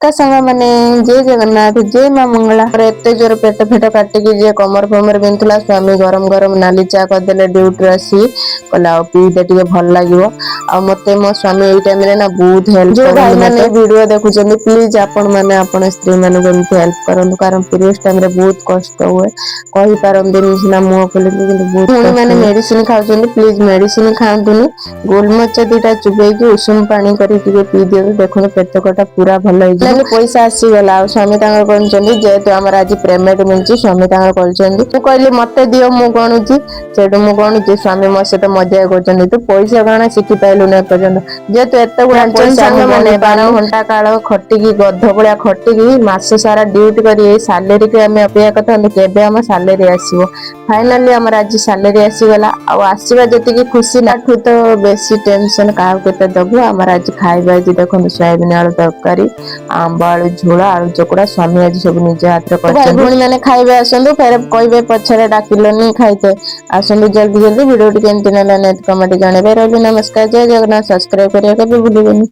ତା ସାଙ୍ଗ ମାନେ ଜୟ ଜଗନ୍ନାଥ ଜୟ ମା ମଙ୍ଗଳା ଏତେ ଜୋର ପେଟ ଫେଟ କାଟିକି ଯିଏ କମର ଫମର ବିନ୍ଧୁଥିଲା ସ୍ଵାମୀ ଗରମ ଗରମ ନାଲି ଚା କରିଦେଲେ ଡ୍ୟୁଟିରୁ ଆସି କହିଲେ ଆଉ ପିଇଦେ ଟିକେ ଭଲ ଲାଗିବ। ଆଉ ମତେ ମୋ ସ୍ଵାମୀ ଏଇ ଟାଇମ ରେ ନା ବହୁତ ହେଲ୍ପ କରନ୍ତି। ଭାଇ ମାନେ ଭିଡିଓ ଦେଖୁଛନ୍ତି ପ୍ଲିଜ ଆପଣ ମାନେ ଆପଣ ସ୍ତ୍ରୀ ମାନଙ୍କୁ ଏମିତି ହେଲ୍ପ କରନ୍ତୁ କାରଣ ପିରିୟଡସ୍ ଟାଇମ ରେ ବହୁତ କଷ୍ଟ ହୁଏ। କହିପାରନ୍ତିନି ସିନା ମୁହଁ ଖୋଲିକି କିନ୍ତୁ ବହୁତ ଭଉଣୀ ମାନେ ମେଡିସିନ ଖାଉଛନ୍ତି ପ୍ଲିଜ ମେଡିସିନ ଖାଆନ୍ତୁନି। ଗୋଲମରିଚ ଦିଟା ଚୁବେଇକି ଉଷୁମ ପାଣି କରି ଟିକେ ପିଇ ଦିଅନ୍ତୁ ଦେଖନ୍ତୁ ପେଟ କଟା ପୁରା ଭଲ ହେଇଯିବ। ପଇସା ଆସିଗଲା ଆଉ ସ୍ୱାମୀ ତାଙ୍କର କହିଛନ୍ତି ଯେହେତୁ ଆମର ଆଜି ପେମେଣ୍ଟ ମିଳିଛି ସ୍ୱାମୀ ତାଙ୍କର କହିଛନ୍ତି ମୁଁ କହିଲି ମତେ ଦିଅ ମୁଁ ଗଣୁଛି। ସେଇଠୁ ମୁଁ ଗଣୁଛି ସ୍ୱାମୀ ମୋ ସହିତ ମଜା କରୁଛନ୍ତି ତୁ ପଇସା ଗଣା ଶିଖି ପାରିଲୁନି ଏପର୍ଯ୍ୟନ୍ତ। ଯେହେତୁ ଏତେ ଗୁଡା ପଇସା ସାଙ୍ଗ ମାନେ 12 ଘଣ୍ଟା କାଳ ଖଟିକି ଗଧ ଭଳିଆ ଖଟିକି ମାସ ସାରା ଡ୍ୟୁଟି କରି ସାଲେରୀକି ଆମେ ଅପେକ୍ଷା କରିଥାନ୍ତୁ କେବେ ଆମ ସାଲେରୀ ଆସିବ। ଫାଇନାଲି ଆମର ଆଜି ସାଲେରୀ ଆସିଗଲା ଆଉ ଆସିବା ଯେତିକି ଖୁସି ତାଠୁ ତ ବେଶୀ ଟେନସନ କାହାକୁ କେତେ ଦବୁ ଆମର ଆଜି ଖାଇବା ଆଜି ଦେଖନ୍ତୁ ସୋୟାବିନ ଆଳୁ ତରକାରୀ ଆମ୍ବ ଆଳୁ ଝୋଳ ଆଳୁ ଚକୁଡା ସ୍ୱାମୀ ଆଜି ସବୁ ନିଜ ହାତରେ କରିଛନ୍ତି। ଭାଇ ଭଉଣୀ ମାନେ ଖାଇବେ ଆସନ୍ତୁ ଫେରେ କହିବେ ପଛରେ ଡାକିଲନି ଖାଇତେ। ଆସନ୍ତୁ ଜଲ୍ଦି ଜଲ୍ଦି ଭିଡିଓ ଟି କେମିତି ନେଲେ କମେଣ୍ଟ ଜଣେଇବେ ରହିଲି ନମସ୍କାର ଜୟ ଜଗନ୍ନାଥ ସବସ୍କ୍ରାଇବ କରିବା କେବେ ଭୁଲିବେନି।